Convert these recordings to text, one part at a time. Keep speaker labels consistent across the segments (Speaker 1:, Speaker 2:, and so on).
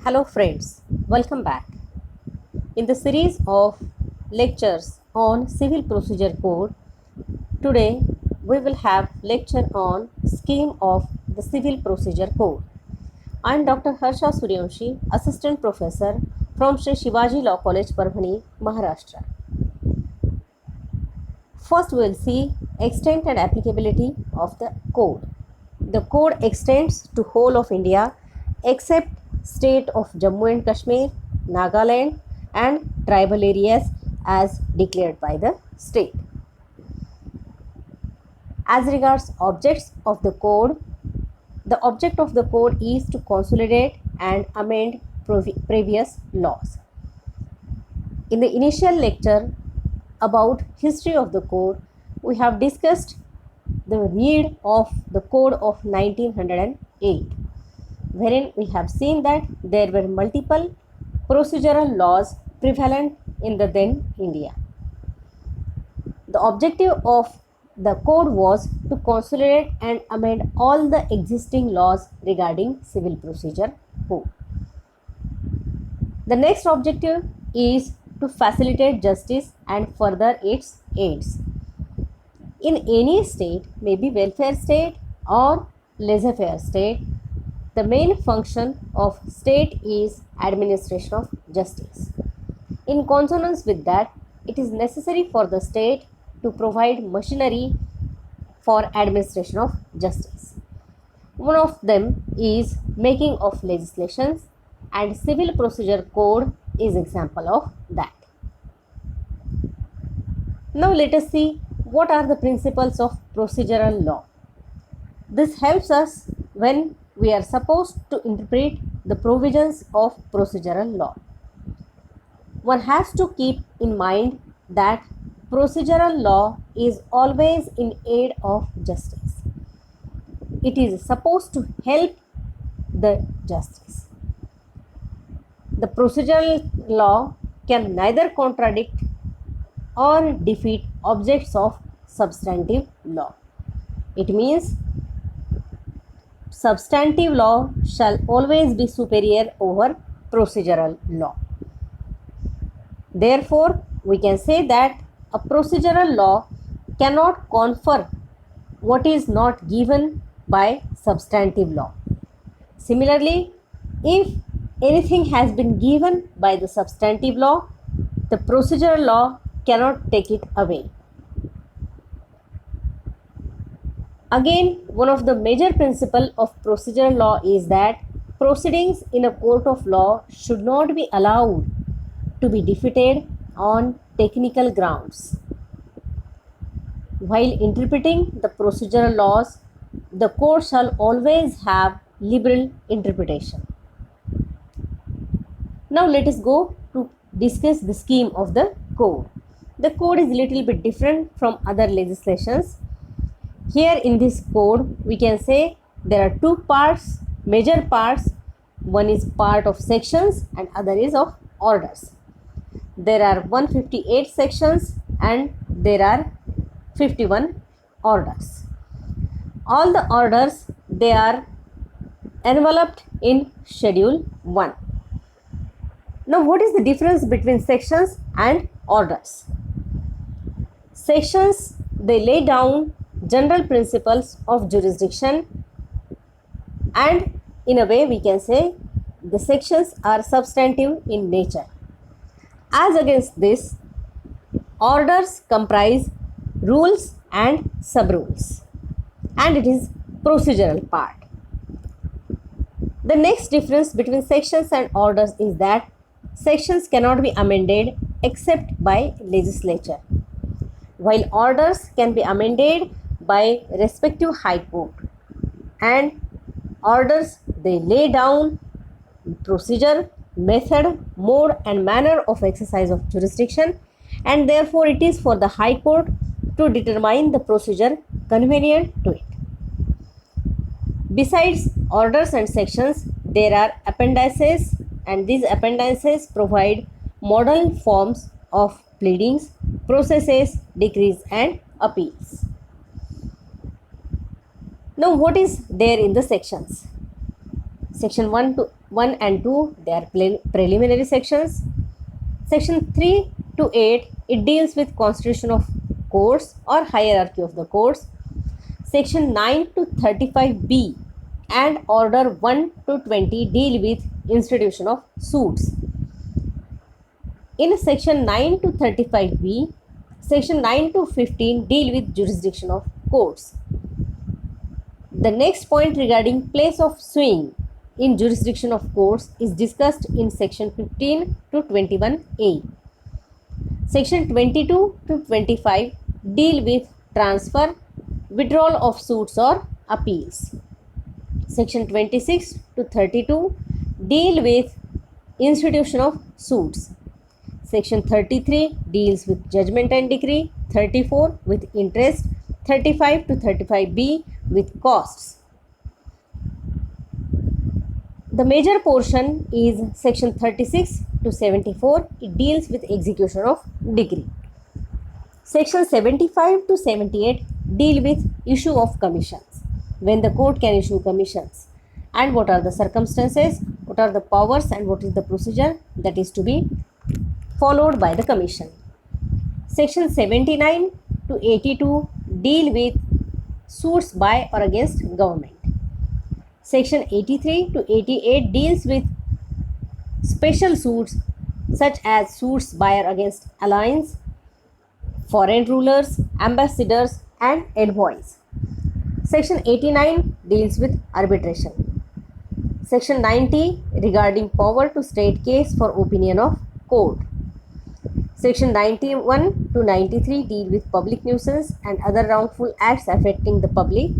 Speaker 1: Hello friends, welcome back. In the series of lectures on Civil Procedure Code, today we will have lecture on scheme of the Civil Procedure Code. I am Dr. Harsha Suryavanshi, Assistant Professor from Sri Shivaji Law College, Parbhani, Maharashtra. First we will see extent and applicability of the code. The code extends to whole of India except state of Jammu and Kashmir, Nagaland and tribal areas as declared by the state. As regards objects of the code, the object of the code is to consolidate and amend previous laws. In the initial lecture about history of the code, we have discussed the need of the code of 1908, wherein we have seen that there were multiple procedural laws prevalent in the then India. The objective of the code was to consolidate and amend all the existing laws regarding civil procedure code. The next objective is to facilitate justice and further its aids. In any state, maybe welfare state or laissez-faire state, the main function of state is administration of justice. In consonance with that, it is necessary for the state to provide machinery for administration of justice. One of them is making of legislations, and civil procedure code is example of that. Now let us see what are the principles of procedural law. This helps us when we are supposed to interpret the provisions of procedural law. One has to keep in mind that procedural law is always in aid of justice. It is supposed to help the justice. The procedural law can neither contradict or defeat objects of substantive law. It means substantive law shall always be superior over procedural law. Therefore, we can say that a procedural law cannot confer what is not given by substantive law. Similarly, if anything has been given by the substantive law, the procedural law cannot take it away. Again, one of the major principles of procedural law is that proceedings in a court of law should not be allowed to be defeated on technical grounds. While interpreting the procedural laws, the court shall always have liberal interpretation. Now let us go to discuss the scheme of the code. The code is little bit different from other legislations. Here in this code, we can say there are two parts, major parts. One is part of sections and other is of orders. There are 158 sections and there are 51 orders. All the orders, they are enveloped in schedule 1. Now what is the difference between sections and orders? Sections, they lay down general principles of jurisdiction, and in a way we can say the sections are substantive in nature. As against this, orders comprise rules and sub-rules, and it is procedural part. The next difference between sections and orders is that sections cannot be amended except by legislature, while orders can be amended by respective high court. And orders, they lay down procedure, method, mode and manner of exercise of jurisdiction, and therefore it is for the high court to determine the procedure convenient to it. Besides orders and sections, there are appendices, and these appendices provide model forms of pleadings, processes, decrees and appeals. Now what is there in the sections? Section 1 and 2, they are preliminary sections. Section 3 to 8, it deals with constitution of courts or hierarchy of the courts. Section 9 to 35B and Order 1 to 20 deal with institution of suits. In Section 9 to 35B, Section 9 to 15 deal with jurisdiction of courts. The next point regarding place of suing in jurisdiction of courts is discussed in Section 15 to 21A. Section 22 to 25 deal with transfer, withdrawal of suits or appeals. Section 26 to 32 deal with institution of suits. Section 33 deals with judgment and decree, 34 with interest, 35 to 35B with costs. The major portion is Section 36 to 74. It deals with execution of decree. Section 75 to 78 deal with issue of commissions. When the court can issue commissions and what are the circumstances, what are the powers and what is the procedure that is to be followed by the commission. Section 79 to 82 deal with suits by or against government. Section 83 to 88 deals with special suits such as suits by or against alliance, foreign rulers, ambassadors and envoys. Section 89 deals with arbitration. Section 90 regarding power to state case for opinion of court. Section 91 to 93 deal with public nuisance and other wrongful acts affecting the public.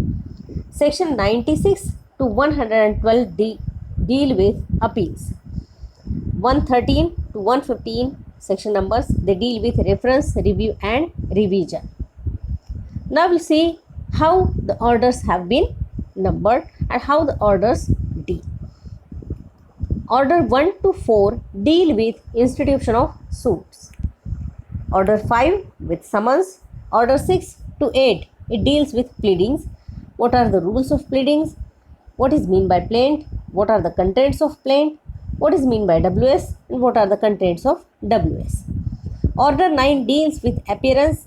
Speaker 1: Section 96 to 112 deal with appeals. 113 to 115 section numbers, they deal with reference, review and revision. Now we'll see how the orders have been numbered and how the orders deal. Order 1 to 4 deal with institution of suits. Order 5 with summons. Order 6 to 8, it deals with pleadings. What are the rules of pleadings? What is mean by plaint? What are the contents of plaint? What is mean by WS? And what are the contents of WS? Order 9 deals with appearance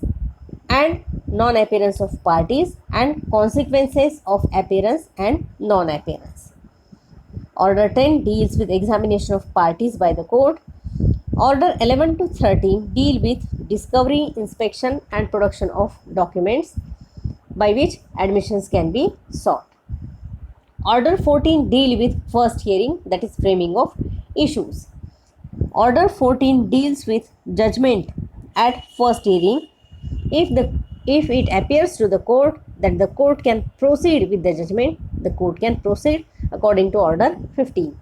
Speaker 1: and non-appearance of parties and consequences of appearance and non-appearance. Order 10 deals with examination of parties by the court. Order 11 to 13 deal with discovery, inspection and production of documents by which admissions can be sought. Order 14 deal with first hearing, that is framing of issues. Order 14 deals with judgment at first hearing. If it appears to the court that the court can proceed with the judgment, the court can proceed according to Order 15.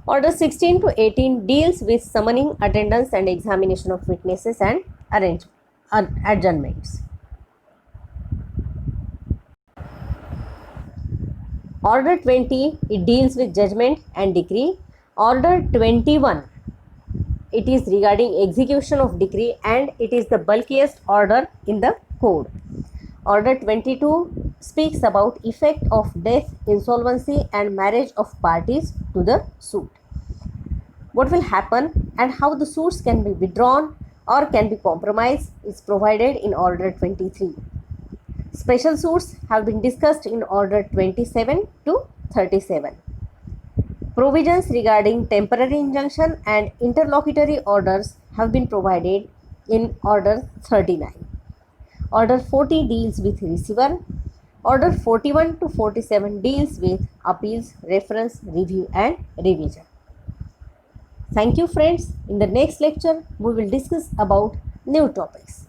Speaker 1: Order 16 to 18 deals with summoning, attendance and examination of witnesses and adjournments. Order 20, it deals with judgment and decree. Order 21, it is regarding execution of decree and it is the bulkiest order in the code. Order 22 speaks about effect of death, insolvency and marriage of parties to the suit. What will happen and how the suits can be withdrawn or can be compromised is provided in Order 23. Special suits have been discussed in Order 27 to 37. Provisions regarding temporary injunction and interlocutory orders have been provided in Order 39. Order 40 deals with receiver. Order 41 to 47 deals with appeals, reference, review and revision. Thank you friends. In the next lecture, we will discuss about new topics.